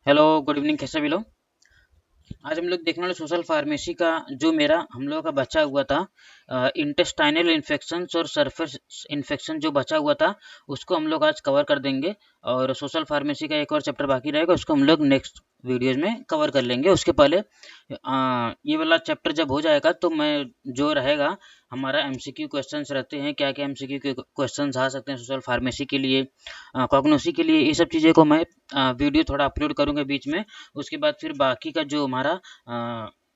Hello, good evening. कैसे भी लोग? आज हम लोग देखने वाले सोशल फार्मेसी का जो मेरा हम लोगों का बचा हुआ था, इंटेस्टाइनल इन्फेक्शंस और सरफेस इन्फेक्शन जो बचा हुआ था उसको हम लोग आज कवर कर देंगे। और सोशल फार्मेसी का एक और चैप्टर बाकी रहेगा, उसको हम लोग नेक्स्ट वीडियोज में कवर कर लेंगे। उसके पहले ये वाला चैप्टर जब हो जाएगा तो मैं जो रहेगा हमारा एमसीक्यू क्वेश्चंस रहते हैं, क्या क्या एमसीक्यू के क्वेश्चंस आ सकते हैं सोशल फार्मेसी के लिए, कॉग्नोसी के लिए, ये सब चीज़ें को मैं वीडियो थोड़ा अपलोड करूँगा बीच में। उसके बाद फिर बाकी का जो हमारा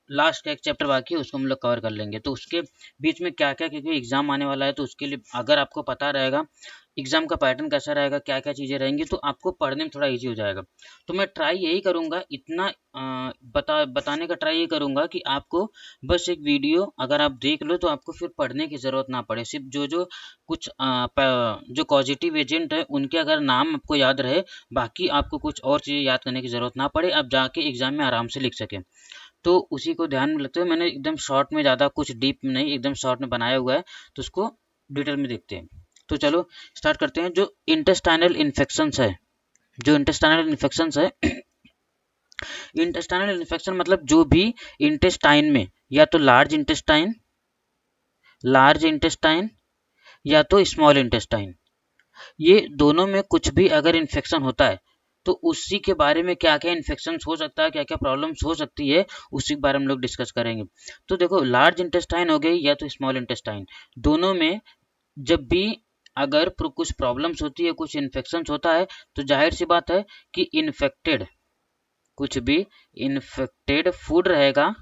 लास्ट का एक चैप्टर बाकी है उसको हम लोग कवर कर लेंगे। तो उसके बीच में क्या क्या, क्योंकि एग्जाम आने वाला है तो उसके लिए अगर आपको पता रहेगा एग्जाम का पैटर्न कैसा रहेगा, क्या क्या चीज़ें रहेंगी, तो आपको पढ़ने में थोड़ा इजी हो जाएगा। तो मैं ट्राई यही करूँगा, इतना बताने का ट्राई ये करूँगा कि आपको बस एक वीडियो अगर आप देख लो तो आपको फिर पढ़ने की ज़रूरत ना पड़े। सिर्फ जो जो कुछ जो पॉजिटिव एजेंट है उनके अगर नाम आपको याद रहे, बाकी आपको कुछ और चीज़ें याद करने की ज़रूरत ना पड़े, आप जाके एग्ज़ाम में आराम से लिख सकें। तो उसी को ध्यान में रखते हुए मैंने एकदम शॉर्ट में, ज़्यादा कुछ डीप में नहीं, एकदम शॉर्ट में बनाया हुआ है। तो उसको डिटेल में देखते हैं। तो चलो स्टार्ट करते हैं। जो इंटेस्टाइनल इन्फेक्शंस है, जो इंटेस्टाइनल इन्फेक्शंस है इंटेस्टाइनल इन्फेक्शन मतलब जो भी इंटेस्टाइन में, या तो लार्ज इंटेस्टाइन या तो स्मॉल इंटेस्टाइन, ये दोनों में कुछ भी अगर इन्फेक्शन होता है तो उसी के बारे में क्या क्या इन्फेक्शन हो सकता है, क्या क्या प्रॉब्लम्स हो सकती है, उसी के बारे में हम लोग डिस्कस करेंगे। तो देखो, लार्ज इंटेस्टाइन हो गई या तो स्मॉल इंटेस्टाइन, दोनों में जब भी अगर कुछ प्रॉब्लम्स होती है, कुछ इन्फेक्शन होता है, तो जाहिर सी बात है कि इन्फेक्टेड, कुछ भी इन्फेक्टेड फूड रहेगा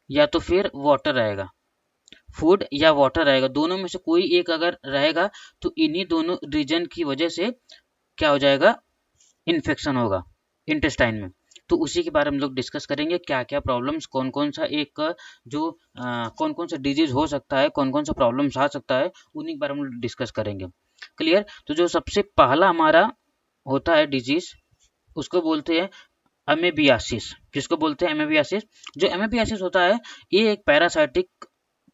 या तो फिर वाटर रहेगा, फूड या वाटर रहेगा, दोनों में से कोई एक अगर रहेगा तो इन्हीं दोनों रीजन की वजह से क्या हो जाएगा, इन्फेक्शन होगा इंटेस्टाइन में। तो उसी के बारे में हम लोग डिस्कस करेंगे, क्या क्या प्रॉब्लम्स, कौन कौन सा एक जो कौन कौन सा डिजीज हो सकता है, कौन कौन सा प्रॉब्लम्स आ सकता है, उन्हीं के बारे में डिस्कस करेंगे। क्लियर? तो जो सबसे पहला हमारा होता है डिजीज, उसको बोलते हैं अमेबियासिस। किसको बोलते हैं? एमेबियासिस। जो एमेबियासिस होता है ये एक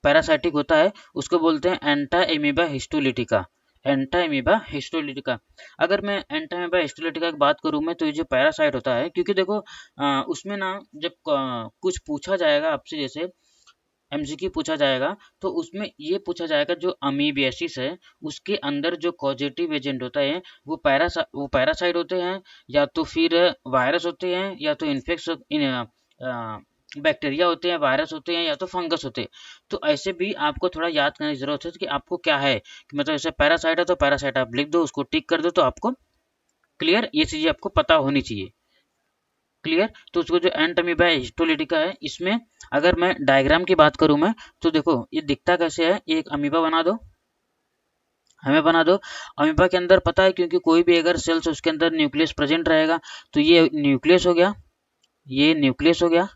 पैरासाइटिक होता है, उसको बोलते हैं Entamoeba histolytica. Entamoeba histolytica. अगर मैं एंटा एमीबा हिस्टोलिटिका की बात करूँ मैं, तो ये जो पैरासाइट होता है, क्योंकि देखो उसमें ना जब कुछ पूछा जाएगा आपसे, जैसे एमसीक्यू पूछा जाएगा, तो उसमें ये पूछा जाएगा जो अमीबियासिस है उसके अंदर जो कॉजेटिव एजेंट होता है वो पैरासाइट होते हैं, या तो फिर वायरस होते हैं, या तो बैक्टीरिया होते हैं, वायरस होते हैं, या तो फंगस होते हैं। तो ऐसे भी आपको थोड़ा याद करने की जरूरत है कि आपको क्या है, कि मतलब जैसे पैरासाइट है तो पैरासाइट आप लिख दो, उसको टिक कर दो, तो आपको क्लियर, ये चीजें आपको पता होनी चाहिए। क्लियर? तो उसको जो एंट अमीबा हिस्टोलिटिका है, इसमें अगर मैं डायग्राम की बात करूं मैं, तो देखो ये दिखता कैसे है। एक अमीबा बना दो, हमें बना दो। अमीबा के अंदर पता है, क्योंकि कोई भी अगर सेल्स उसके अंदर न्यूक्लियस प्रेजेंट रहेगा, तो ये न्यूक्लियस हो गया, ये न्यूक्लियस हो गया,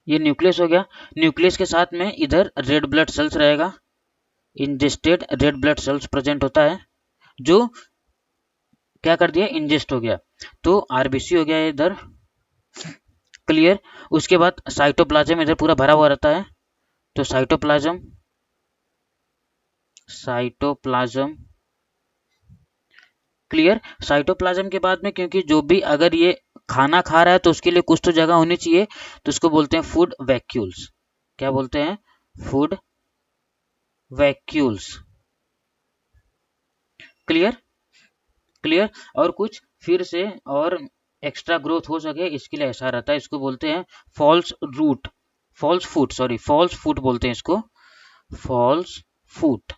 ये न्यूक्लियस हो गया। न्यूक्लियस के साथ में इधर रेड ब्लड सेल्स रहेगा, ingested red blood cells present होता है, जो क्या कर दिया, इंजेस्ट हो गया। तो आरबीसी हो गया इधर। क्लियर? उसके बाद साइटोप्लाज्म इधर पूरा भरा हुआ रहता है, तो साइटोप्लाज्म, साइटोप्लाज्म। क्लियर? साइटोप्लाज्म के बाद में, क्योंकि जो भी अगर ये खाना खा रहा है तो उसके लिए कुछ तो जगह होनी चाहिए, तो उसको बोलते हैं फूड वैक्यूल्स। क्या बोलते हैं? Food vacuoles. क्लियर? क्लियर? और कुछ फिर से और एक्स्ट्रा ग्रोथ हो सके इसके लिए ऐसा रहता है, इसको बोलते हैं फॉल्स रूट, फॉल्स फूट, सॉरी फॉल्स फूट बोलते हैं इसको, फॉल्स फूट।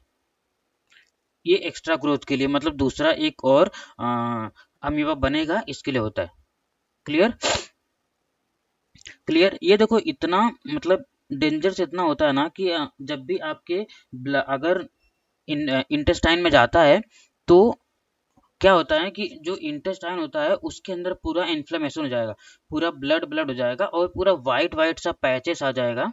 ये एक्स्ट्रा ग्रोथ के लिए, मतलब दूसरा एक और अमीबा बनेगा, इसके लिए होता है। क्लियर? क्लियर? ये देखो इतना, मतलब डेंजर इतना होता है ना कि जब भी आपके अगर इंटेस्टाइन में जाता है, तो क्या होता है कि जो इंटेस्टाइन होता है उसके अंदर पूरा इन्फ्लेमेशन हो जाएगा, पूरा ब्लड ब्लड हो जाएगा, और पूरा वाइट वाइट सा पैचेस आ जाएगा,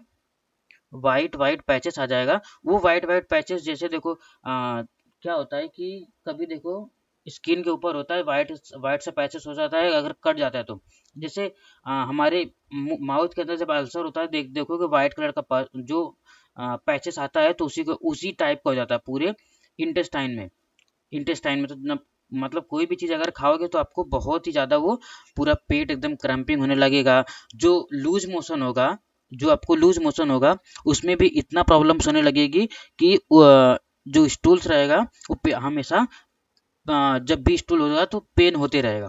वाइट वाइट पैचेस आ जाएगा। वो वाइट वाइट पैचेस जैसे देखो क्या होता है कि कभी देखो स्किन के ऊपर होता है, वाइट वाइट सा पैचेस हो जाता है अगर कट जाता है तो, जैसे हमारे माउथ के अंदर जब अल्सर होता है, देखो कि वाइट कलर का जो पैचेस आता है, तो उसी को उसी टाइप का हो जाता है पूरे इंटेस्टाइन में। इंटेस्टाइन में तो मतलब कोई भी चीज़ अगर खाओगे तो आपको बहुत ही ज़्यादा वो पूरा पेट एकदम क्रैम्पिंग होने लगेगा। जो लूज मोशन होगा, जो आपको लूज मोशन होगा उसमें भी इतना प्रॉब्लम्स होने लगेगी कि जो स्टूल्स रहेगा वो हमेशा जब भी स्टूल होगा तो पेन होते रहेगा,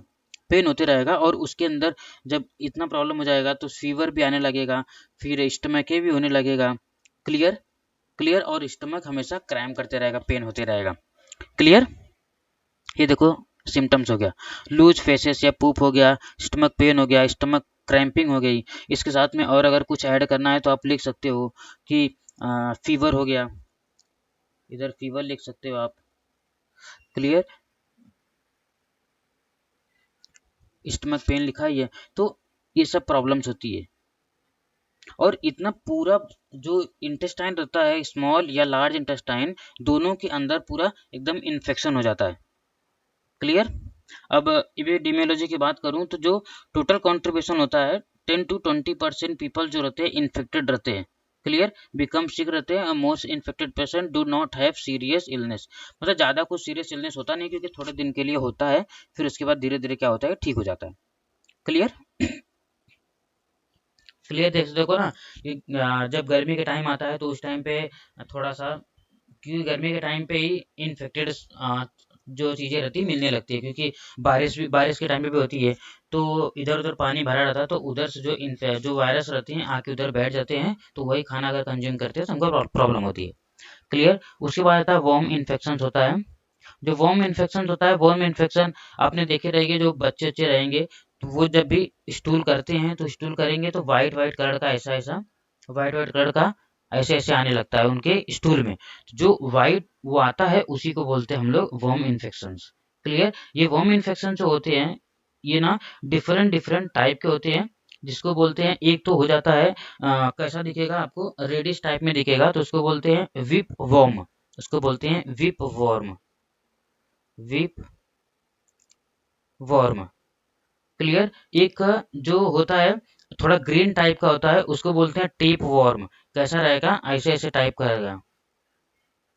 पेन होते रहेगा। और उसके अंदर जब इतना प्रॉब्लम हो जाएगा तो फीवर भी आने लगेगा, फिर स्टमक भी होने लगेगा। क्लियर? क्लियर। और स्टमक हमेशा क्रैम करते रहेगा, पेन होते रहेगा। क्लियर? ये देखो सिम्टम्स हो गया, लूज फेसेस या पूप हो गया, स्टमक पेन हो गया, स्टमक क्रैम्पिंग हो गई। इसके साथ में और अगर कुछ ऐड करना है तो आप लिख सकते हो कि फीवर हो गया, इधर फीवर लिख सकते हो आप। क्लियर? स्टमक पेन लिखा ही है। तो ये सब प्रॉब्लम्स होती है। और इतना पूरा जो इंटेस्टाइन रहता है, स्मॉल या लार्ज इंटेस्टाइन, दोनों के अंदर पूरा एकदम इन्फेक्शन हो जाता है। क्लियर? अब एपिडेमियोलॉजी की बात करूं तो जो टोटल कंट्रीब्यूशन होता है 10 to 20% पीपल जो रहते हैं इन्फेक्टेड रहते हैं। क्लियर? बिकम सिक रहते हैं। Most infected patient do not have serious illness, मतलब ज़्यादा कुछ सीरियस इलनेस होता नहीं, क्योंकि थोड़े दिन के लिए होता है, फिर उसके बाद धीरे धीरे क्या होता है, ठीक हो जाता है। क्लियर? क्लियर? देखो ना कि जब गर्मी के टाइम आता है तो उस टाइम पे थोड़ा सा, क्योंकि गर्मी के टाइम पे ही इन्फेक्टेड जो चीज़ें रहती है मिलने लगती है, क्योंकि बारिश के टाइम पे भी होती है, तो इधर उधर पानी भरा रहता है, तो उधर से जो वायरस रहती हैं आके उधर बैठ जाते हैं, तो वही खाना अगर कंज्यूम करते हैं तो हमको प्रॉब्लम होती है। क्लियर? उसके बाद आता है वॉर्म इन्फेक्शन होता है। जो वर्म इन्फेक्शन होता है, वर्म इन्फेक्शन आपने देखे रहेंगे, जो बच्चे बच्चे रहेंगे तो वो जब भी स्टूल करते हैं तो स्टूल करेंगे तो वाइट वाइट कलर का ऐसा ऐसा, वाइट वाइट कलर का ऐसे ऐसे आने लगता है उनके स्टूल में। तो जो वाइट वो आता है उसी को बोलते हैं हम लोग वर्म इन्फेक्शन। क्लियर? ये वर्म इन्फेक्शन जो होते हैं ये ना डिफरेंट डिफरेंट टाइप के होते हैं, जिसको बोलते हैं, एक तो हो जाता है कैसा दिखेगा आपको, रेडिश टाइप में दिखेगा, तो उसको बोलते हैं विप वर्म, उसको बोलते हैं whip worm, whip worm. Clear? एक जो होता है थोड़ा ग्रीन टाइप का होता है उसको बोलते हैं टेप वर्म। कैसा रहेगा, ऐसे ऐसे टाइप का रहेगा,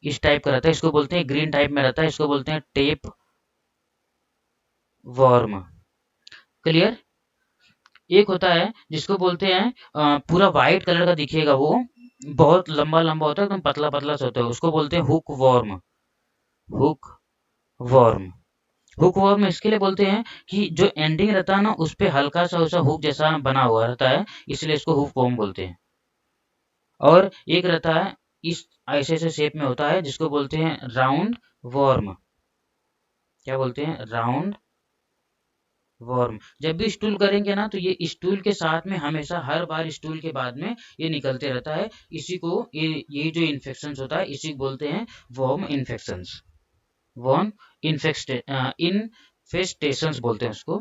इस टाइप का रहता है, इसको बोलते हैं ग्रीन टाइप में रहता है, इसको बोलते हैं टेप वर्म। क्लियर? एक होता है जिसको बोलते हैं पूरा वाइट कलर का दिखेगा, वो बहुत लंबा लंबा होता है, एकदम पतला पतला सा होता है, उसको बोलते हैं hook worm, hook worm. Hook worm इसके लिए बोलते हैं कि जो एंडिंग रहता है ना उस पे हल्का सा वैसा हुक जैसा बना हुआ रहता है, इसलिए इसको हुक वर्म बोलते हैं। और एक रहता है इस ऐसे ऐसे शेप में होता है, जिसको बोलते हैं राउंड वर्म। क्या बोलते हैं? Round worm. जब भी स्टूल करेंगे ना तो ये स्टूल के साथ में हमेशा हर बार स्टूल के बाद में ये निकलते रहता है, इसी को ये जो इन्फेक्शन होता है इसी को बोलते हैं वर्म इन्फेक्शंस, वर्म इन्फेस्टेशंस बोलते हैं उसको।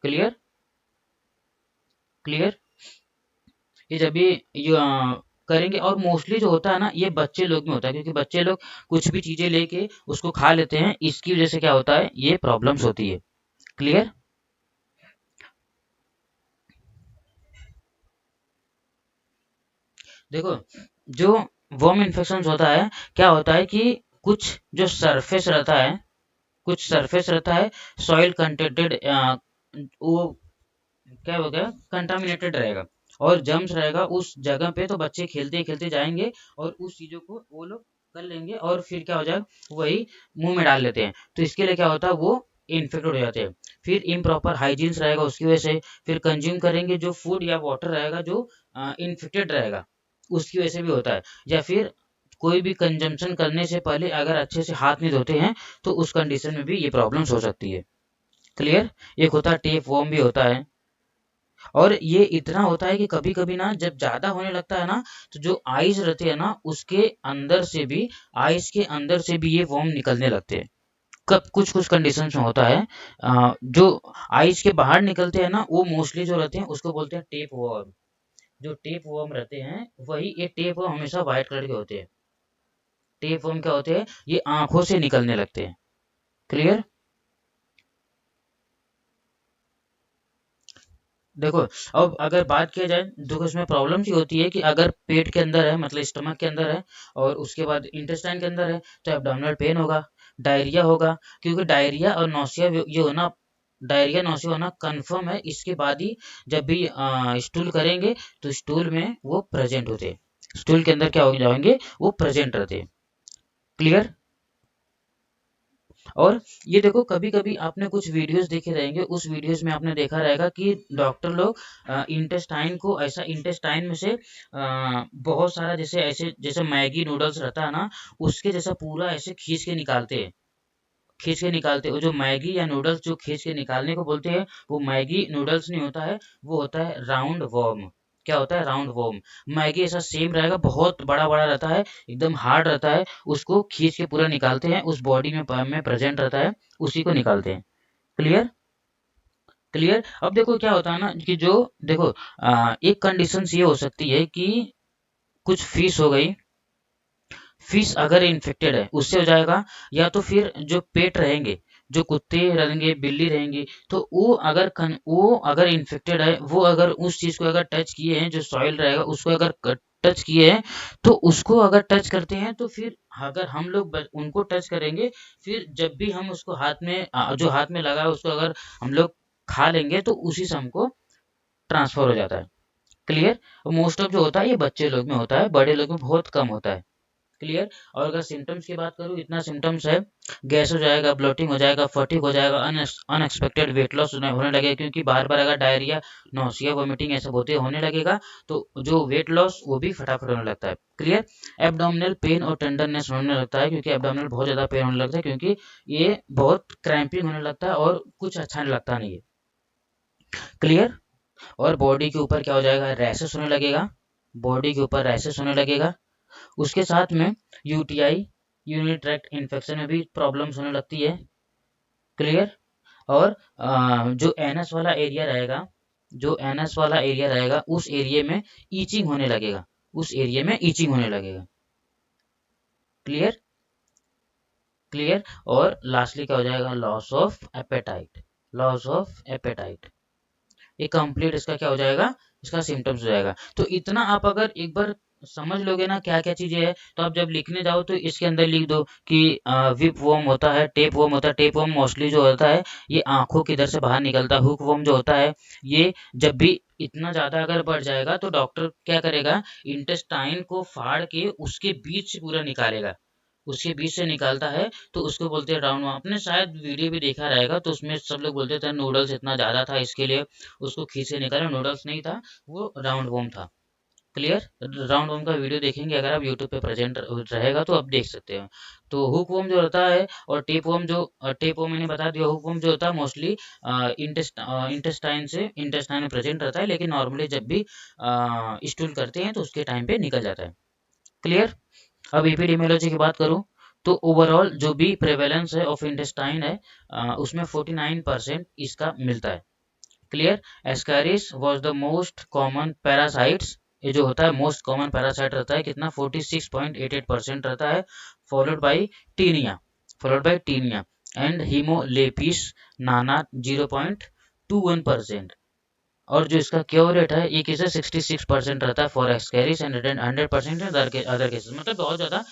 क्लियर? क्लियर? ये जब भी ये करेंगे, और मोस्टली जो होता है ना ये बच्चे लोग में होता है, क्योंकि बच्चे लोग कुछ भी चीजें लेके उसको खा लेते हैं, इसकी वजह से क्या होता है, ये प्रॉब्लम्स होती है। क्लियर? देखो जो वर्म इन्फेक्शन होता है, क्या होता है कि कुछ जो सरफेस रहता है, कुछ सरफेस रहता है सॉइल कंटेंटेड, वो क्या हो गया, कंटामिनेटेड रहेगा और जर्म्स रहेगा उस जगह पे, तो बच्चे खेलते खेलते जाएंगे और उस चीजों को वो लोग कर लेंगे, और फिर क्या हो जाएगा, वही मुंह में डाल लेते हैं, तो इसके लिए क्या होता है, वो इन्फेक्टेड हो जाते हैं। फिर इम्प्रॉपर हाइजीन्स रहेगा उसकी वजह से, फिर कंज्यूम करेंगे जो फूड या वाटर रहेगा जो इन्फेक्टेड रहेगा, उसकी वजह से भी होता है। या फिर कोई भी कंजम्पशन करने से पहले अगर अच्छे से हाथ नहीं धोते हैं तो उस कंडीशन में भी ये प्रॉब्लम्स हो सकती है। क्लियर? एक होता है टेप वर्म भी होता है। और ये इतना होता है कि कभी कभी ना जब ज्यादा होने लगता है ना, तो जो आइज रहते हैं ना उसके अंदर से भी, आइज के अंदर से भी ये वर्म निकलने लगते हैं। कब कुछ कुछ कंडीशन में होता है, जो आइज के बाहर निकलते हैं ना वो मोस्टली जो रहते हैं उसको बोलते हैं टेप वर्म। जो टेप वर्म रहते हैं वही, ये टेप वर्म हमेशा व्हाइट कलर के होते हैं। टेप वर्म क्या होते हैं, ये आंखों से निकलने लगते हैं। क्लियर? देखो, अब अगर बात किया जाए, देखो इसमें प्रॉब्लम ये होती है कि अगर पेट के अंदर है, मतलब स्टमक के अंदर है, और उसके बाद इंटेस्टाइन के अंदर है, तो एब्डोमिनल पेन होगा। डायरिया होगा, क्योंकि डायरिया और नौसिया ये होना, डायरिया नौसिया होना कंफर्म है। इसके बाद ही जब भी स्टूल करेंगे तो स्टूल में वो प्रेजेंट होते, स्टूल के अंदर क्या हो जाएंगे, वो प्रेजेंट रहते। क्लियर। और ये देखो, कभी कभी आपने कुछ वीडियोस देखे रहेंगे, उस वीडियोस में आपने देखा रहेगा कि डॉक्टर लोग इंटेस्टाइन को ऐसा, इंटेस्टाइन में से बहुत सारा, जैसे ऐसे जैसे मैगी नूडल्स रहता है ना, उसके जैसा पूरा ऐसे खींच के निकालते हैं, खींच के निकालते हैं। वो जो मैगी या नूडल्स जो खींच के निकालने को बोलते हैं, वो मैगी नूडल्स नहीं होता है, वो होता है राउंड वॉर्म। क्या होता है, राउंड वॉर्म। मैगी ऐसा सेम रहेगा, बहुत बड़ा बड़ा रहता है, एकदम हार्ड रहता है, उसको खींच के पूरा निकालते हैं, उस बॉडी में प्रेजेंट रहता है, उसी को निकालते हैं। क्लियर। क्लियर। अब देखो क्या होता है ना कि जो, देखो एक कंडीशन ये हो सकती है कि कुछ फिश हो गई, फिश अगर इन्फेक्टेड है उससे हो जाएगा, या तो फिर जो पेट रहेंगे, जो कुत्ते रहेंगे, बिल्ली रहेंगी, तो वो अगर इन्फेक्टेड है, वो अगर उस चीज को अगर टच किए हैं, जो सॉइल रहेगा उसको अगर टच किए हैं, तो उसको अगर टच करते हैं, तो फिर अगर हम लोग उनको टच करेंगे, फिर जब भी हम उसको हाथ में जो हाथ में लगा है उसको अगर हम लोग खा लेंगे, तो उसी से हमको ट्रांसफर हो जाता है। क्लियर। मोस्ट ऑफ जो होता है ये बच्चे लोग में होता है, बड़े लोग में बहुत कम होता है। क्लियर। और अगर सिम्टम्स की बात करूँ, इतना सिम्टम्स है, गैस हो जाएगा, ब्लोटिंग हो जाएगा, फटीग हो जाएगा, अनएक्सपेक्टेड वेट लॉस होने लगेगा, क्योंकि बार बार अगर डायरिया, नौसिया, वोमिटिंग ऐसे होते होने लगेगा, तो जो वेट लॉस वो भी फटाफट होने लगता है। क्लियर। एब्डोमिनल पेन और टेंडरनेस होने लगता है, क्योंकि एब्डोमिनल बहुत ज़्यादा पेन होने लगता है, क्योंकि ये बहुत क्रैम्पिंग होने लगता है और कुछ अच्छा नहीं लगता नहीं है। क्लियर। और बॉडी के ऊपर क्या हो जाएगा, रैशेस होने लगेगा, बॉडी के ऊपर रैशेस होने लगेगा। उसके साथ में यूटीआई, यूरिनरी ट्रैक्ट इन्फेक्शन में भी प्रॉब्लम्स होने लगती है। क्लियर। और जो एनस वाला एरिया रहेगा, जो एनस वाला एरिया रहेगा, उस एरिया में ईचिंग होने लगेगा, उस एरिया में ईचिंग होने लगेगा। क्लियर। क्लियर। और लास्टली क्या हो जाएगा, loss of appetite, loss of appetite. ये कंप्लीट इसका क्या हो जाएगा, इसका सिम्टम्स हो जाएगा। तो इतना आप अगर एक बार समझ लोगे ना क्या क्या चीजें है, तो आप जब लिखने जाओ तो इसके अंदर लिख दो कि विप वर्म होता है, टेप वर्म होता है। टेप वर्म मोस्टली जो होता है ये आंखों की इधर से बाहर निकलता है। हुक वर्म जो होता है, ये जब भी इतना ज्यादा अगर बढ़ जाएगा तो डॉक्टर क्या करेगा, इंटेस्टाइन को फाड़ के उसके बीच से पूरा निकालेगा, उसके बीच से निकालता है, तो उसको बोलते हैं राउंड वॉर्म। आपने शायद वीडियो भी देखा रहेगा, तो उसमें सब लोग बोलते थे नूडल्स इतना ज्यादा था इसके लिए उसको खींच के निकाला, नूडल्स नहीं था, वो राउंड वॉर्म था। क्लियर। राउंड वॉर्म का वीडियो देखेंगे अगर आप यूट्यूब पे प्रेजेंट रहेगा तो आप देख सकते हो। तो हुक वॉर्म जो होता है, और टेप वॉर्म जो, टेप वॉर्म मैंने बता दिया, हुक वॉर्म जो होता है मोस्टली इंटेस्टाइन से, इंटेस्टाइन में प्रेजेंट रहता है, लेकिन नॉर्मली जब भी स्टूल करते हैं तो उसके टाइम पे निकल जाता है। क्लियर। अब एपिडेमियोलॉजी की बात करूं, तो ओवरऑल जो भी प्रेवेलेंस है ऑफ इंटेस्टाइन है, उसमें 49% इसका मिलता है। Clear. Ascaris was the most common parasites, ये जो होता है मोस्ट कॉमन पैरासाइट रहता है, कितना 46.88% रहता है, followed by Taenia, followed by Taenia, and Hymenolepis nana 0.21%। और जो इसका क्योर रेट है ये किसे 66% रहता है फॉर एक्सकैरिस, एंड 100% अदर केसेस। मतलब बहुत ज़्यादा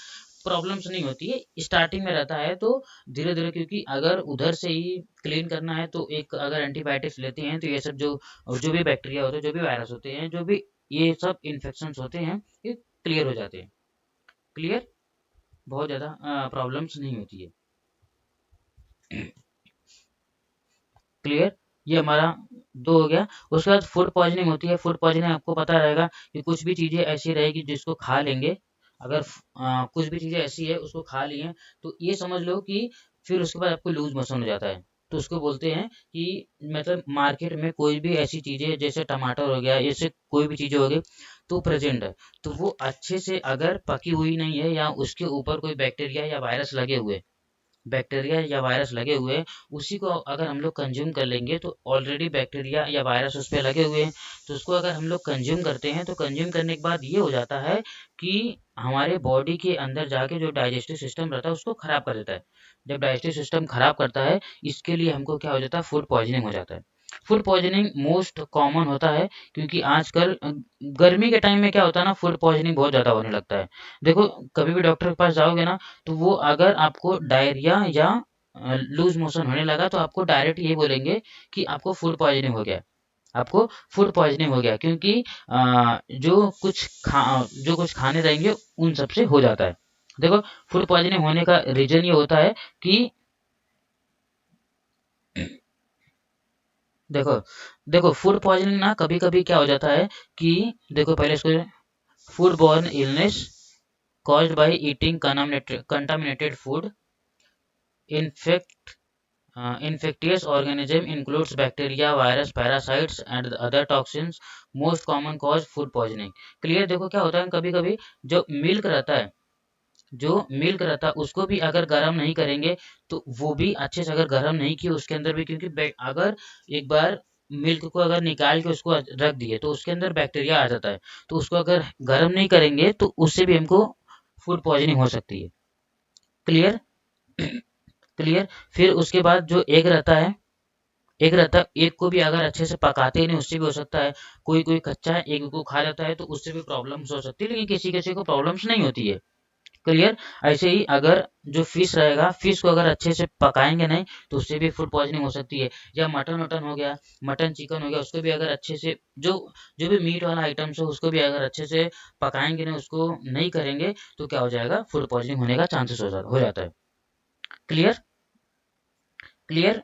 प्रॉब्लम्स नहीं होती है, स्टार्टिंग में रहता है तो धीरे धीरे, क्योंकि अगर उधर से ही क्लीन करना है तो एक अगर एंटीबायोटिक्स लेते हैं तो ये सब जो जो भी बैक्टीरिया होते हैं, जो भी वायरस होते हैं, जो भी ये सब इन्फेक्शन होते हैं, ये क्लियर हो जाते हैं। क्लियर। बहुत ज़्यादा प्रॉब्लम्स नहीं होती है। क्लियर। ये हमारा दो हो गया। उसके बाद फूड पॉइजनिंग होती है। फूड पॉइजनिंग आपको पता रहेगा कि कुछ भी चीज़ें ऐसी रहेगी जिसको खा लेंगे, अगर कुछ भी चीज़ें ऐसी है उसको खा लिए, तो ये समझ लो कि फिर उसके बाद आपको लूज मोशन हो जाता है। तो उसको बोलते हैं कि मतलब मार्केट में कोई भी ऐसी चीज़ें जैसे टमाटर हो गया, ऐसे कोई भी चीज़ें हो गई तो प्रेजेंट है, तो वो अच्छे से अगर पकी हुई नहीं है, या उसके ऊपर कोई बैक्टीरिया या वायरस लगे हुए, बैक्टीरिया या वायरस लगे हुए हैं, उसी को अगर हम लोग कंज्यूम कर लेंगे, तो ऑलरेडी बैक्टीरिया या वायरस उस पर लगे हुए हैं, तो उसको अगर हम लोग कंज्यूम करते हैं, तो कंज्यूम करने के बाद ये हो जाता है कि हमारे बॉडी के अंदर जाके जो डाइजेस्टिव सिस्टम रहता है उसको खराब कर देता है। जब डाइजेस्टिव सिस्टम खराब करता है, इसके लिए हमको क्या हो जाता है, फूड पॉइजनिंग हो जाता है। फूड पॉइजनिंग मोस्ट कॉमन होता है क्योंकि आजकल गर्मी के टाइम में क्या होता है ना, फूड पॉइजनिंग बहुत ज़्यादा होने लगता है। देखो, कभी भी डॉक्टर के पास जाओगे ना, तो वो अगर आपको डायरिया या लूज मोशन होने लगा तो आपको डायरेक्ट ये बोलेंगे कि आपको फूड पॉइजनिंग हो गया, आपको फूड पॉइजनिंग हो गया, क्योंकि जो कुछ खाने रहेंगे उन सब से हो जाता है। देखो, फूड पॉइजनिंग होने का रीजन ये होता है कि देखो देखो फूड पॉइजनिंग ना कभी कभी क्या हो जाता है कि देखो, पहले इसको food borne illness caused by eating contaminated food. Infect Infectious organism includes bacteria, virus, parasites and other toxins. Most common cause food poisoning. Clear? देखो क्या होता है, कभी कभी जो मिल्क रहता है, जो मिल्क रहता है उसको भी अगर गर्म नहीं करेंगे तो वो भी अच्छे से, अगर गर्म नहीं किए उसके अंदर भी, क्योंकि अगर एक बार मिल्क को अगर निकाल के उसको रख दिए तो उसके अंदर बैक्टीरिया आ जाता है, तो उसको अगर गर्म नहीं करेंगे तो उससे भी हमको फूड पॉइजनिंग हो सकती है। क्लियर? क्लियर? फिर उसके बाद जो एग रहता है, एग रहता है, एग को भी अगर अच्छे से पकाते नहीं उससे भी हो सकता है। कोई कोई कच्चा एग को खा जाता है तो उससे भी प्रॉब्लम्स हो सकती है, लेकिन किसी किसी को प्रॉब्लम्स नहीं होती है। क्लियर? ऐसे ही अगर जो फिश रहेगा, फिश को अगर अच्छे से पकाएंगे नहीं तो उससे भी फूड पॉइजनिंग हो सकती है। या मटन वटन हो गया, मटन चिकन हो गया, उसको भी अगर अच्छे से जो जो भी मीट वाला आइटम्स है उसको भी अगर अच्छे से पकाएंगे नहीं, उसको नहीं करेंगे तो क्या हो जाएगा, फूड पॉइजनिंग होने का चांसेस हो जाता है। क्लियर? क्लियर?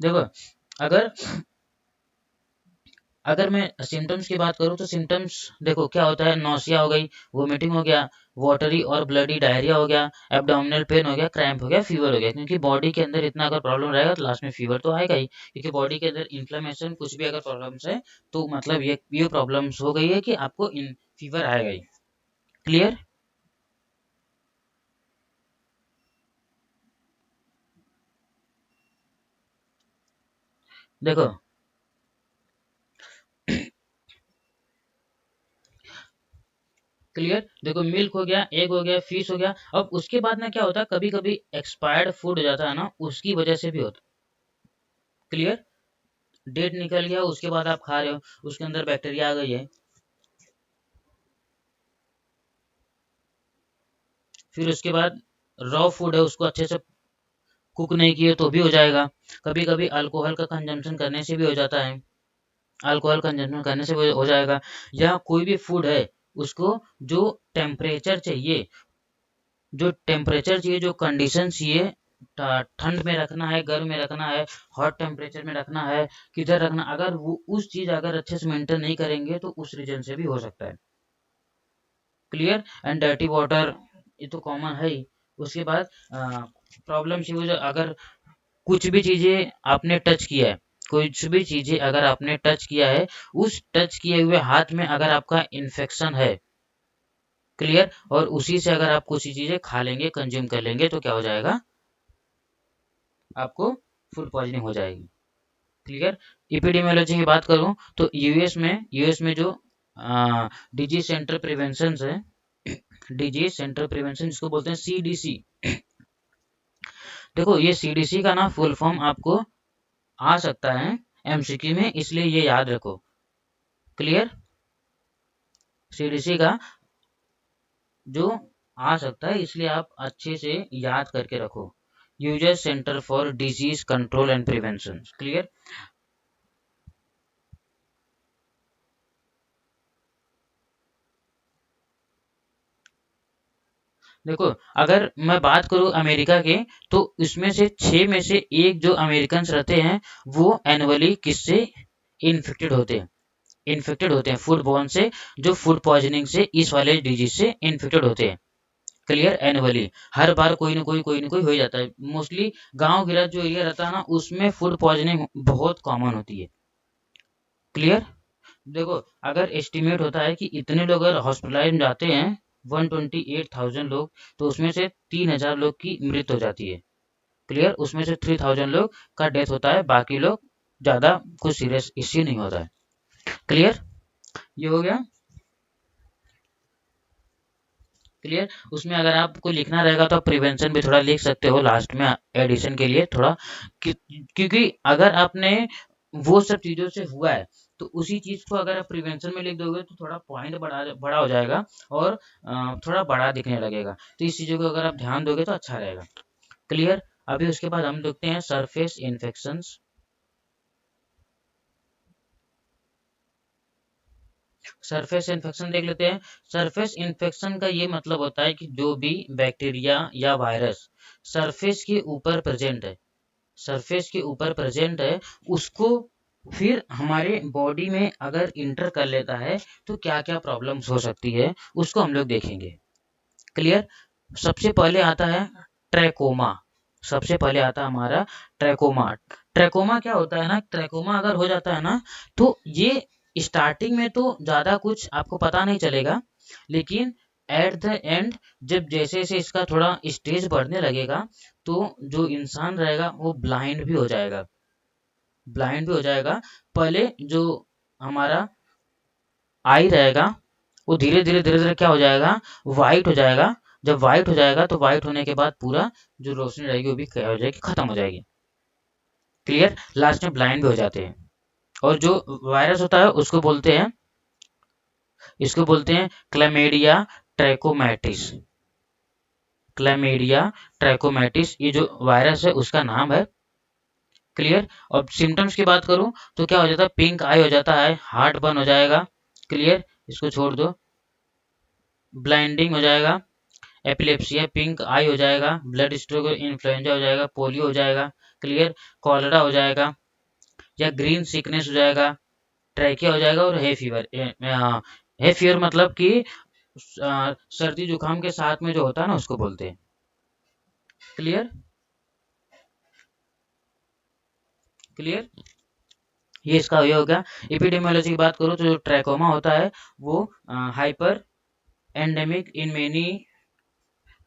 देखो, अगर अगर मैं सिम्टम्स की बात करूँ तो सिम्टम्स देखो क्या होता है, नौसिया हो गई, वोमिटिंग हो गया, वाटरी और ब्लडी डायरिया हो गया, एब्डोमिनल पेन हो गया, क्रैम्प हो गया, फीवर हो गया। क्योंकि बॉडी के अंदर इतना अगर प्रॉब्लम रहेगा तो लास्ट में फीवर तो आएगा ही, क्योंकि बॉडी के अंदर इन्फ्लेमेशन कुछ भी अगर प्रॉब्लम्स है तो मतलब ये प्रॉब्लम्स हो गई है कि आपको इन फीवर आएगा ही। क्लियर? देखो, क्लियर? देखो, मिल्क हो गया, एग हो गया, फिश हो गया। अब उसके बाद ना क्या होता है, कभी कभी एक्सपायर्ड फूड हो जाता है ना, उसकी वजह से भी होता है। क्लियर? डेट निकल गया, उसके बाद आप खा रहे हो, उसके अंदर बैक्टीरिया आ गई है, फिर उसके बाद रॉ फूड है उसको अच्छे से कुक नहीं किए तो भी हो जाएगा। कभी कभी अल्कोहल का कंजम्पशन करने से भी हो जाता है, अल्कोहल कंजम्पशन करने से भी हो जाएगा। या कोई भी फूड है उसको जो टेम्परेचर चाहिए, जो कंडीशन चाहिए, ठंड में रखना है, गर्म में रखना है, हॉट टेम्परेचर में रखना है, किधर रखना, अगर वो उस चीज अगर अच्छे से मेंटेन नहीं करेंगे तो उस रीजन से भी हो सकता है। क्लियर? एंड डर्टी वाटर, ये तो कॉमन है ही। उसके बाद प्रॉब्लम सी हो जाए, अगर कुछ भी चीजें आपने टच किया है, कुछ भी चीजें अगर आपने टच किया है, उस टच किए हुए हाथ में अगर आपका इन्फेक्शन है, क्लियर, और उसी से अगर आप कुछ चीजें खा लेंगे, कंज्यूम कर लेंगे तो क्या हो जाएगा, आपको फूड पॉइजनिंग हो जाएगी। क्लियर? इपिडेमियोलॉजी की बात करूं तो यूएस में जो डिजीज सेंटर प्रिवेंशन है, डिजीज सेंटर प्रिवेंशन जिसको बोलते हैं सीडीसी। देखो, ये सीडीसी का ना फुल फॉर्म आपको आ सकता है एमसीक्यू में, इसलिए ये याद रखो। क्लियर? सीडीसी का जो आ सकता है, इसलिए आप अच्छे से याद करके रखो। US centre for disease control and prevention. Clear? देखो, अगर मैं बात करूं अमेरिका के, तो इसमें से 6 में से एक जो अमेरिकन रहते हैं वो एनुअली किससे इन्फेक्टेड होते हैं, फूड बॉर्न से, जो फूड पॉइजनिंग से, इस वाले डिजीज से इन्फेक्टेड होते हैं। क्लियर? एनुअली हर बार कोई ना कोई हो ही जाता है। मोस्टली गांव गिरा जो एरिया रहता है ना, उसमें फूड पॉइजनिंग बहुत कॉमन होती है। क्लियर? देखो, अगर एस्टिमेट होता है कि इतने लोग अगर हॉस्पिटलाइज जाते हैं, 128,000 लोग, तो उसमें से 3,000 लोग की मृत्यु हो जाती है। क्लियर? उसमें से 3,000 लोग का डेथ होता है, बाकी लोग ज्यादा कुछ सीरियस इश्यू नहीं होता है। क्लियर? ये हो गया। क्लियर। उसमें अगर आपको लिखना रहेगा तो आप प्रिवेंशन भी थोड़ा लिख सकते हो लास्ट में एडिशन के लिए थोड़ा, क्योंकि अगर आपने वो सब चीज़ों से हुआ है तो उसी चीज़ को अगर आप प्रिवेंशन में लिख दोगे तो थोड़ा पॉइंट बड़ा हो जाएगा और थोड़ा बड़ा दिखने लगेगा। तो इस चीज़ों को अगर आप ध्यान दोगे तो अच्छा रहेगा। क्लियर। अभी उसके बाद हम देखते हैं सरफेस इन्फेक्शंस। सरफेस इन्फेक्शन देख लेते हैं। सरफेस इन्फेक्शन का ये मतलब होता है कि जो भी बैक्टीरिया या वायरस सरफेस के ऊपर प्रेजेंट है, सरफेस के ऊपर प्रेजेंट है, उसको फिर हमारे बॉडी में अगर इंटर कर लेता है तो क्या क्या प्रॉब्लम्स हो सकती है उसको हम लोग देखेंगे। क्लियर। सबसे पहले आता है ट्रैकोमा। सबसे पहले आता है हमारा ट्रैकोमा। ट्रैकोमा क्या होता है ना, ट्रैकोमा अगर हो जाता है ना तो ये स्टार्टिंग में तो ज़्यादा कुछ आपको पता नहीं चलेगा, लेकिन एट द एंड जब जैसे जैसे इसका थोड़ा स्टेज बढ़ने लगेगा तो जो इंसान रहेगा वो ब्लाइंड भी हो जाएगा, ब्लाइंड भी हो जाएगा। पहले जो हमारा आई रहेगा वो धीरे धीरे क्या हो जाएगा, वाइट हो जाएगा। जब वाइट हो जाएगा तो वाइट होने के बाद पूरा जो रोशनी रहेगी वो भी क्या हो जाएगी, खत्म हो जाएगी। क्लियर। लास्ट में ब्लाइंड भी हो जाते हैं। और जो वायरस होता है उसको बोलते हैं, इसको बोलते हैं क्लैमिडिया ट्रैकोमैटिस। क्लैमिडिया ट्रैकोमैटिस ये जो वायरस है उसका नाम है। क्लियर। अब सिम्टम्स की बात करूं तो क्या हो जाता है, पिंक आई हो जाता है, हार्ट बर्न हो जाएगा। क्लियर। इसको छोड़ दो। ब्लाइंडिंग हो जाएगा, एपिलेप्सिया, पिंक आई हो जाएगा, ब्लड स्ट्रोक, इन्फ्लुएंजा हो जाएगा, पोलियो हो जाएगा। क्लियर। कॉलरा हो जाएगा या ग्रीन सिकनेस हो जाएगा, ट्रैकिया हो जाएगा और है फीवर। है फीवर मतलब कि सर्दी जुकाम के साथ में जो होता है ना उसको बोलते हैं। क्लियर। क्लियर। ये इसका ये हो गया। एपिडेमियोलॉजी की बात करूँ तो जो ट्रैकोमा होता है वो hyper endemic in many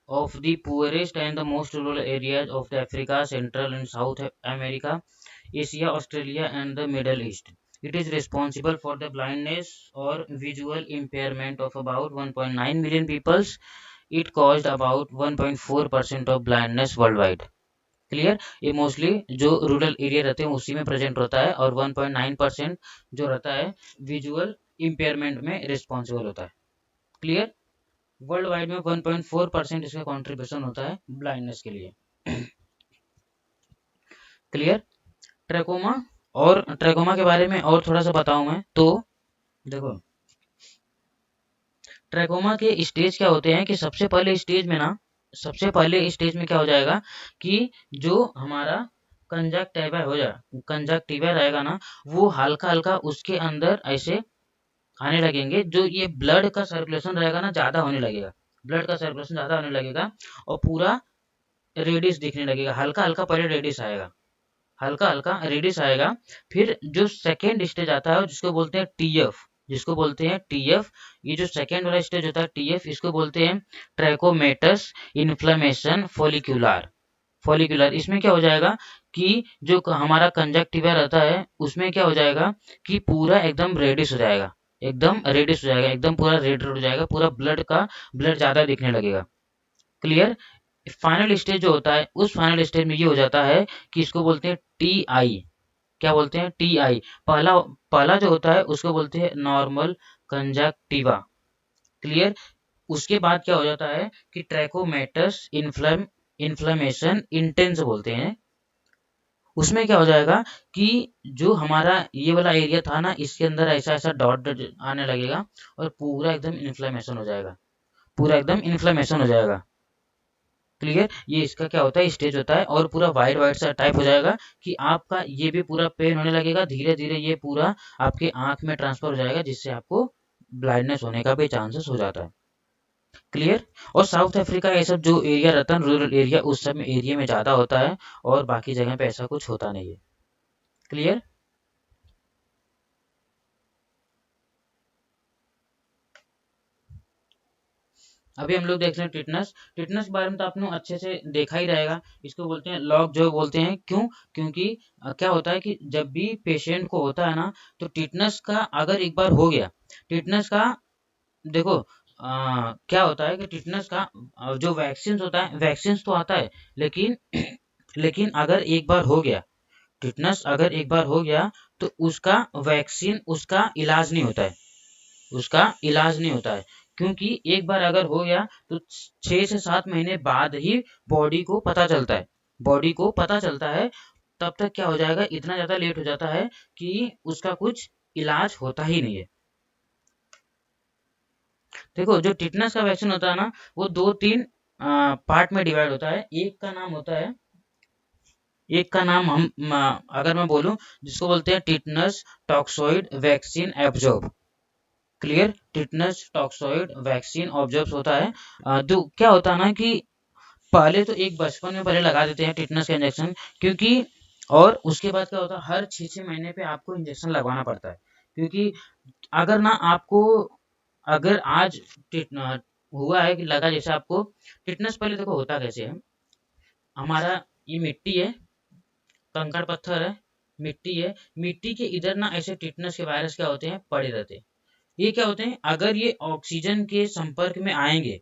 of the poorest and the most rural areas of the Africa, Central and South America, Asia, Australia and the Middle East. It is responsible for the blindness or visual impairment of about 1.9 million people. It caused about 1.4% of blindness worldwide. Clear. ये mostly जो rural area रहते हैं उसी में present होता है और 1.9% जो रहता है विजुअल इम्पेयरमेंट में रिस्पॉन्सिबल होता है। क्लियर। वर्ल्ड वाइड में 1.4% इसका कंट्रीब्यूशन होता है ब्लाइंडनेस के लिए। क्लियर। ट्रैकोमा। और ट्रैकोमा के बारे में और थोड़ा सा बताऊं मैं तो देखो, ट्रैकोमा के स्टेज क्या होते हैं कि सबसे पहले स्टेज में ना, सबसे पहले स्टेज में क्या हो जाएगा कि जो हमारा कंजक्टिवा हो जाए, कंजक्टिवा रहेगा ना वो हल्का हल्का उसके अंदर ऐसे आने लगेंगे, जो ये ब्लड का सर्कुलेशन रहेगा ना ज़्यादा होने लगेगा, ब्लड का सर्कुलेशन ज़्यादा होने लगेगा और पूरा रेडिश दिखने लगेगा। हल्का हल्का पहले रेडिश आएगा, हल्का हल्का रेडिश आएगा। फिर जो सेकेंड स्टेज आता है जिसको बोलते हैं टीएफ, जिसको बोलते हैं टीएफ, ये जो सेकेंड वाला स्टेज होता है टीएफ इसको बोलते हैं ट्रैकोमेटस इन्फ्लेमेशन फॉलिक्यूलर। फॉलिक्यूलर इसमें क्या हो जाएगा कि जो हमारा कंजक्टिवा रहता है उसमें क्या हो जाएगा कि पूरा एकदम रेडिश हो जाएगा, एकदम रेडिश हो जाएगा, एकदम पूरा रेड हो जाएगा, पूरा ब्लड का ब्लड ज्यादा दिखने लगेगा। क्लियर। फाइनल स्टेज जो होता है उस फाइनल स्टेज में ये हो जाता है कि इसको बोलते हैं टी आई। क्या बोलते हैं, टी आई। पहला पहला जो होता है उसको बोलते हैं नॉर्मल कंजक्टिवा। क्लियर। उसके बाद क्या हो जाता है कि ट्रैकोमेटस इन्फ्लेमेशन इंटेंस बोलते हैं। उसमें क्या हो जाएगा कि जो हमारा ये वाला एरिया था ना इसके अंदर ऐसा ऐसा डॉट आने लगेगा और पूरा एकदम इन्फ्लेमेशन हो जाएगा, पूरा एकदम इन्फ्लेमेशन हो जाएगा। क्लियर। ये इसका क्या होता है स्टेज होता है और पूरा वाइट वाइट सा टाइप हो जाएगा कि आपका ये भी पूरा पेन होने लगेगा, धीरे धीरे ये पूरा आपके आंख में ट्रांसफर हो जाएगा जिससे आपको ब्लाइंडनेस होने का भी चांसेस हो जाता है। क्लियर। और साउथ अफ्रीका ये सब जो एरिया रहता है रूरल एरिया उस सब एरिया में ज़्यादा होता है और बाकी जगह पे ऐसा कुछ होता नहीं है। क्लियर। अभी हम लोग देख रहे हैं टिटनस। टिटनस के बारे में तो आपने अच्छे से देखा ही रहेगा। इसको बोलते हैं लॉक जो बोलते हैं, क्यों, क्योंकि क्या होता है कि जब भी पेशेंट को होता है ना तो टिटनस का अगर एक बार हो गया, टिटनस का देखो क्या होता है कि टिटनस का जो वैक्सीन होता है, वैक्सीन तो आता है, लेकिन लेकिन अगर एक बार हो गया टिटनस, अगर एक बार हो गया तो उसका वैक्सीन, उसका इलाज नहीं होता है, उसका इलाज नहीं होता है, क्योंकि एक बार अगर हो गया तो 6 से 7 महीने बाद ही बॉडी को पता चलता है, बॉडी को पता चलता है। तब तक क्या हो जाएगा, इतना ज़्यादा लेट हो जाता है कि उसका कुछ इलाज होता ही नहीं है। देखो जो टिटनस का वैक्सीन होता है ना, वो 2-3 पार्ट में डिवाइड होता है। एक का नाम होता है, एक का नाम अगर मैं बोलूं, जिसको बोलते हैं tetanus toxoid vaccine absorb. Clear, tetanus toxoid vaccine observe होता है। तो क्या होता है ना कि पहले तो एक बचपन में पहले लगा देते हैं टिटनस का इंजेक्शन, क्योंकि और उसके बाद क्या होता है, हर 6-6 महीने पे आपको इंजेक्शन लगवाना पड़ता है, क्योंकि अगर ना आपको, अगर आज हुआ है कि लगा, जैसे आपको टिटनस, पहले देखो होता कैसे है, हमारा ये मिट्टी है, कंकड़ पत्थर है, मिट्टी है, मिट्टी के इधर ना ऐसे टिटनस के वायरस क्या होते हैं, पड़े रहते हैं। ये क्या होते हैं, अगर ये ऑक्सीजन के संपर्क में आएंगे,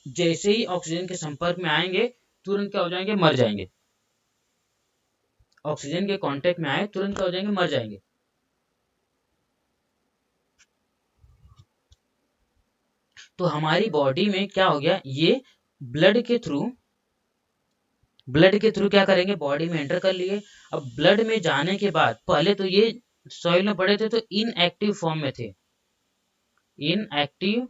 जैसे ही ऑक्सीजन के संपर्क में आएंगे, तुरंत क्या हो जाएंगे, मर जाएंगे। ऑक्सीजन के कांटेक्ट में आए, तुरंत क्या हो जाएंगे, मर जाएंगे। तो हमारी बॉडी में क्या हो गया, ये ब्लड के थ्रू, ब्लड के थ्रू क्या करेंगे, बॉडी में एंटर कर लिए। अब ब्लड में जाने के बाद, पहले तो ये सॉइल में पड़े थे तो इनएक्टिव फॉर्म में थे, इनएक्टिव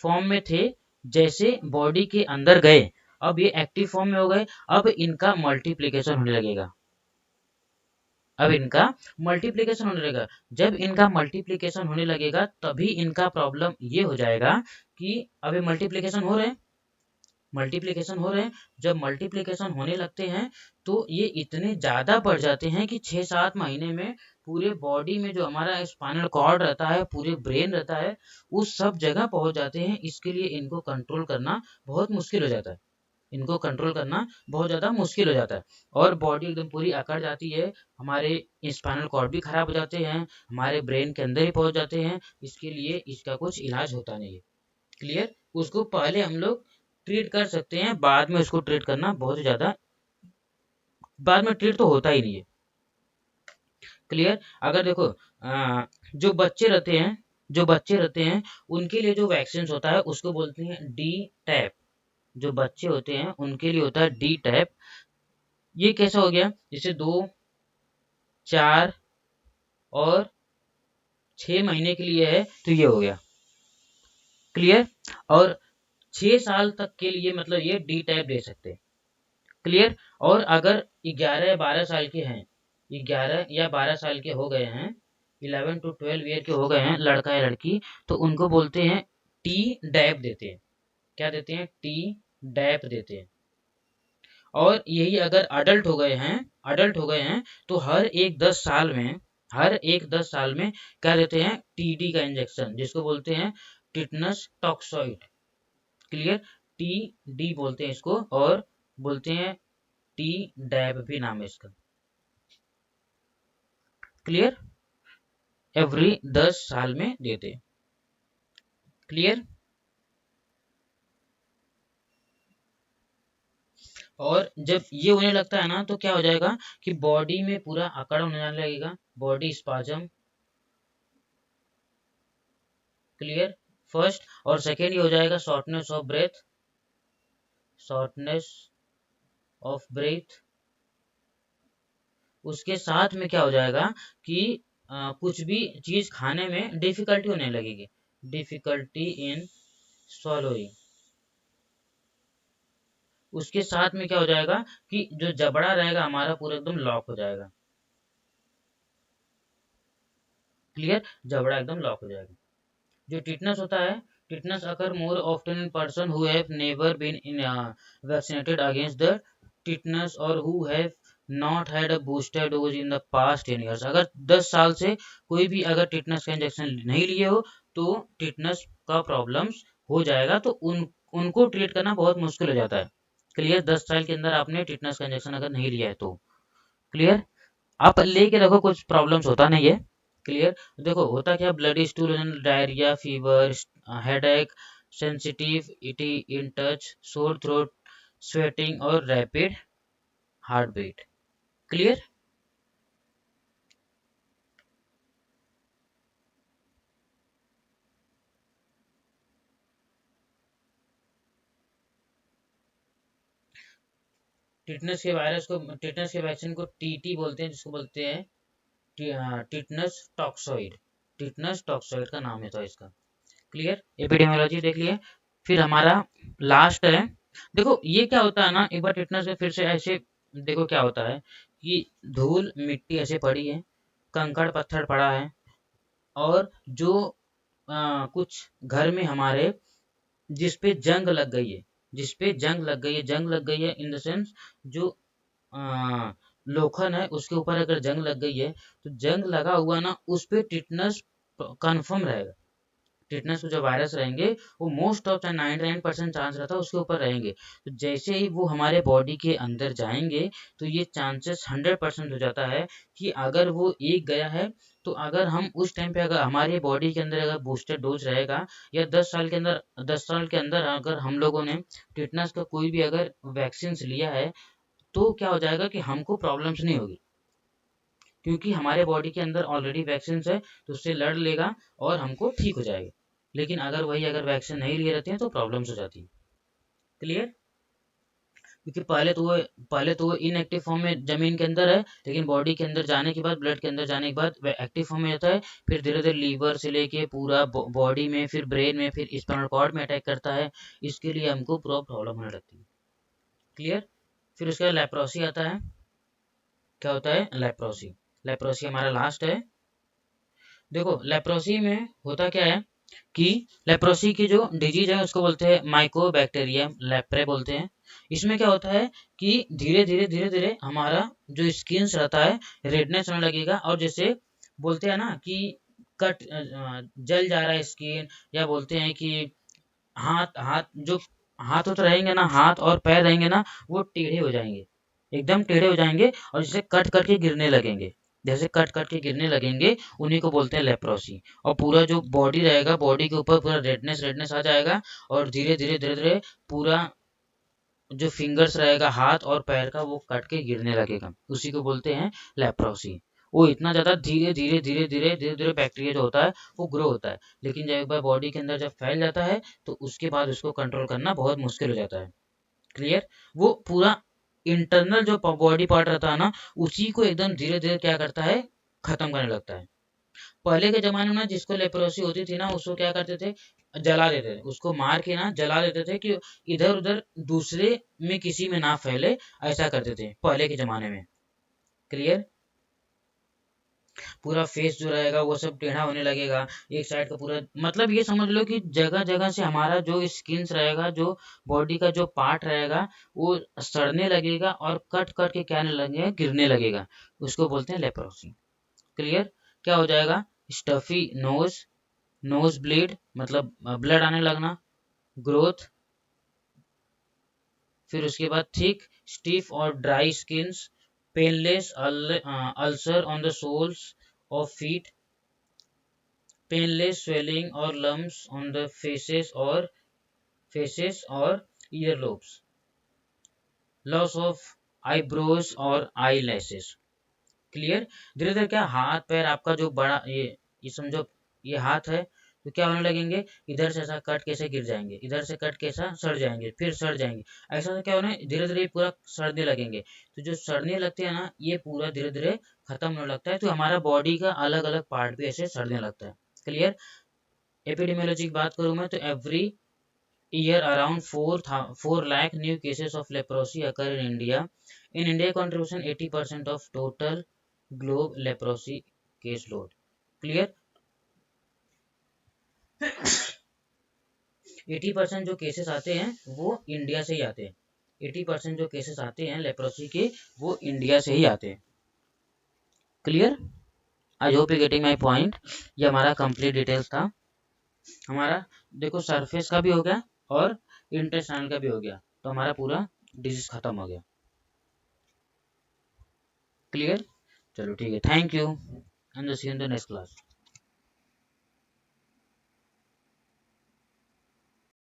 फॉर्म में थे, जैसे बॉडी के अंदर गए, अब ये एक्टिव फॉर्म में हो गए। अब इनका मल्टीप्लिकेशन होने लगेगा, अब इनका मल्टीप्लिकेशन होने लगेगा। जब इनका मल्टीप्लिकेशन होने लगेगा, तभी इनका प्रॉब्लम ये हो जाएगा कि अभी मल्टीप्लिकेशन हो रहे हैं, मल्टीप्लिकेशन हो रहे हैं, जब मल्टीप्लिकेशन होने लगते हैं तो ये इतने ज़्यादा बढ़ जाते हैं कि 6-7 महीने में पूरे बॉडी में जो हमारा स्पाइनल कॉर्ड रहता है, पूरे ब्रेन रहता है, उस सब जगह पहुंच जाते हैं। इसके लिए इनको कंट्रोल करना बहुत मुश्किल हो जाता है, इनको कंट्रोल करना बहुत ज़्यादा मुश्किल हो जाता है, और बॉडी एकदम पूरी अकड़ जाती है, हमारे स्पाइनल कॉर्ड भी खराब हो जाते हैं, हमारे ब्रेन के अंदर ही पहुंच जाते हैं। इसके लिए इसका कुछ इलाज होता नहीं है। क्लियर, उसको पहले हम लोग ट्रीट कर सकते हैं, बाद में उसको ट्रीट करना बहुत ज़्यादा, बाद में ट्रीट तो होता ही नहीं है। क्लियर, अगर देखो जो बच्चे रहते हैं, जो बच्चे रहते हैं उनके लिए जो वैक्सीन होता है उसको बोलते हैं डी टैप। जो बच्चे होते हैं उनके लिए होता है डी टैप। ये कैसा हो गया, जैसे 2, 4 और 6 महीने के लिए है तो ये हो गया। क्लियर, और 6 साल तक के लिए मतलब ये डी टाइप दे सकते हैं। क्लियर, और अगर 11 या 12 साल के हैं, 11 या 12 साल के हो गए हैं, 11 to 12 ईयर के हो गए हैं, लड़का या लड़की, तो उनको बोलते हैं टी डैप देते हैं। क्या देते हैं, टी डैप देते हैं। और यही अगर अडल्ट हो गए हैं, अडल्ट हो गए हैं, तो हर एक 10 साल में, हर एक 10 साल में क्या देते हैं, टीडी का इंजेक्शन, जिसको बोलते हैं tetanus toxoid. Clear, T D बोलते हैं इसको, और बोलते हैं टी डैब भी नाम है इसका। क्लियर, एवरी 10 साल में देते हैं। क्लियर, और जब ये होने लगता है ना तो क्या हो जाएगा कि बॉडी में पूरा अकड़ होने लगेगा, बॉडी स्पाजम। क्लियर, फर्स्ट, और सेकेंड ये हो जाएगा shortness of breath, shortness of breath. उसके साथ में क्या हो जाएगा कि कुछ भी चीज खाने में डिफिकल्टी होने लगेगी, डिफिकल्टी इन swallowing। उसके साथ में क्या हो जाएगा कि जो जबड़ा रहेगा हमारा पूरा एकदम लॉक हो जाएगा। क्लियर, जबड़ा एकदम लॉक हो जाएगा। जो टिटनस होता है, tetanus occur more often in person who have never been in vaccinated against the tetanus और who have not had a booster dose in the past 10 years। अगर 10 साल से कोई भी अगर टिटनस का इंजेक्शन नहीं लिए हो तो टिटनस का प्रॉब्लम्स हो जाएगा, तो उनको ट्रीट करना बहुत मुश्किल हो जाता है। क्लियर, 10 साल के अंदर आपने टिटनस का इंजेक्शन अगर नहीं लिया है तो। क्लियर, आप लेके देखो कुछ प्रॉब्लम्स होता नहीं है। क्लियर। देखो होता क्या, bloody stool, diarrhoea, fever, headache, sensitivity in touch, sore throat, sweating और rapid heart beat. Clear. Tetanus के वैक्सीन को टीटी बोलते हैं, जिसको बोलते हैं टिटनस टॉक्सोइड। टिटनस टॉक्सोइड का नाम है तो इसका। क्लियर, एपिडेमियोलॉजी देख लिए। फिर हमारा लास्ट है, देखो ये क्या होता है ना, एक बार टिटनेस में फिर से ऐसे देखो क्या होता है कि धूल मिट्टी ऐसे पड़ी है, कंकड़ पत्थर पड़ा है, और जो कुछ घर में हमारे जिस पे जंग लग गई है, जिस पे जंग लग गई है, जंग लग गई है इन द सेंस जो अ, लोखंड है उसके ऊपर अगर जंग लग गई है, तो जंग लगा हुआ ना उस पे टिटनस कंफर्म रहेगा। टिटनेस के जो वायरस रहेंगे वो मोस्ट ऑफ द 99% चांस रहता है उसके ऊपर रहेंगे। तो जैसे ही वो हमारे बॉडी के अंदर जाएंगे, तो ये चांसेस 100% हो जाता है कि अगर वो एक गया है, तो अगर हम उस टाइम पे अगर हमारे बॉडी के अंदर अगर बूस्टर डोज रहेगा, या 10 साल के अंदर अगर हम लोगों ने टिटनेस का कोई भी अगर वैक्सीन लिया है, तो क्या हो जाएगा कि हमको प्रॉब्लम्स नहीं होगी, क्योंकि हमारे बॉडी के अंदर ऑलरेडी वैक्सीन है, तो उससे लड़ लेगा और हमको ठीक हो जाएगा। लेकिन अगर वही अगर वैक्सीन नहीं लिए रहते हैं तो प्रॉब्लम्स हो जाती है। क्लियर। क्योंकि पहले तो वो इनएक्टिव फॉर्म में जमीन के अंदर है, लेकिन बॉडी के अंदर जाने के बाद, ब्लड के अंदर जाने के बाद वह एक्टिव फॉर्म में जाता है। फिर धीरे धीरे लीवर से लेके पूरा बॉडी में, फिर ब्रेन में, फिर स्पाइनल कॉर्ड में अटैक करता है। इसके लिए हमको पूरा प्रॉब्लम होने लगती है। क्लियर। फिर उसके बाद लेप्रोसी आता है। क्या होता है लेप्रोसी? लेप्रोसी हमारा लास्ट है। देखो लेप्रोसी में होता क्या है कि लेप्रोसी की जो डिजीज है उसको बोलते हैं माइकोबैक्टीरियम लेप्रे बोलते हैं। इसमें क्या होता है कि धीरे धीरे हमारा जो स्किन रहता है रेडनेस होने लगेगा, और जैसे बोलते हैं ना कि जल जा रहा है स्किन, या बोलते हैं कि हाथ हाथ जो हाथ तो रहेंगे ना, हाथ और पैर रहेंगे ना, वो टेढ़े हो जाएंगे, एकदम टेढ़े हो जाएंगे, और जैसे कट कट के गिरने लगेंगे, जैसे कट कट के गिरने लगेंगे, उन्हीं को बोलते हैं लेप्रोसी। और पूरा जो बॉडी रहेगा, बॉडी के ऊपर पूरा रेडनेस रेडनेस आ जाएगा, और धीरे धीरे पूरा जो फिंगर्स रहेगा हाथ और पैर का, वो कट के गिरने लगेगा, उसी को बोलते हैं लेप्रोसी। वो इतना ज्यादा धीरे धीरे बैक्टीरिया जो होता है वो ग्रो होता है, लेकिन जब एक बार बॉडी के अंदर जब फैल जाता है, तो उसके बाद उसको कंट्रोल करना बहुत मुश्किल हो जाता है। क्लियर। वो पूरा इंटरनल जो बॉडी पार्ट रहता है ना, उसी को एकदम धीरे धीरे क्या करता है, खत्म करने लगता है। पहले के जमाने में जिसको लेप्रोसी होती थी ना, उसको क्या करते थे, जला देते थे, उसको मार के ना जला देते थे कि इधर उधर दूसरे में किसी में ना फैले, ऐसा करते थे पहले के जमाने में। क्लियर। पूरा फेस जो रहेगा वो सब टेढ़ा होने लगेगा, एक साइड का पूरा, मतलब ये समझ लो कि जगह जगह से हमारा जो स्किन रहेगा, जो बॉडी का जो पार्ट रहेगा, वो सड़ने लगेगा और कट कट के क्या लगेगा, गिरने लगेगा, उसको बोलते हैं लेप्रोसी। क्लियर। क्या हो जाएगा, स्टफी नोज, नोज ब्लीड मतलब ब्लड आने लगना, ग्रोथ, फिर उसके बाद थिक स्टिफ और dry skins, painless ulcer on the soles of feet, painless swelling और लम्स ऑन द फेसेस और earlobes, loss of eyebrows और आई लैशेस। क्लियर। धीरे धीरे क्या, हाथ पैर आपका जो बड़ा ये समझो, ये हाथ है, तो क्या होने लगेंगे, इधर से ऐसा कट कैसे गिर जाएंगे, इधर से कट कैसा सड़ जाएंगे, फिर सड़ जाएंगे, ऐसा तो क्या होने धीरे धीरे पूरा सड़ने लगेंगे। तो जो सड़ने लगते हैं ना, ये पूरा धीरे धीरे खत्म होने लगता है, तो हमारा बॉडी का अलग अलग पार्ट भी ऐसे सड़ने लगता है। क्लियर। एपिडेमियोलॉजी की बात करूं मैं, तो every year around 4 lakh new cases of leprosy occur in India. In India, contribution 80% of total globe leprosy case load. Clear. 80% जो केसेस आते हैं वो इंडिया से ही आते हैं। 80% जो केसेस आते हैं लेप्रोसी के, वो इंडिया से ही आते हैं। Clear. I hope you getting my point. ये हमारा कंप्लीट डिटेल्स था। हमारा देखो सरफेस का भी हो गया और इंटेस्टाइनल का भी हो गया, तो हमारा पूरा डिजीज खत्म हो गया। क्लियर। चलो ठीक है, thank you and see you in the next class.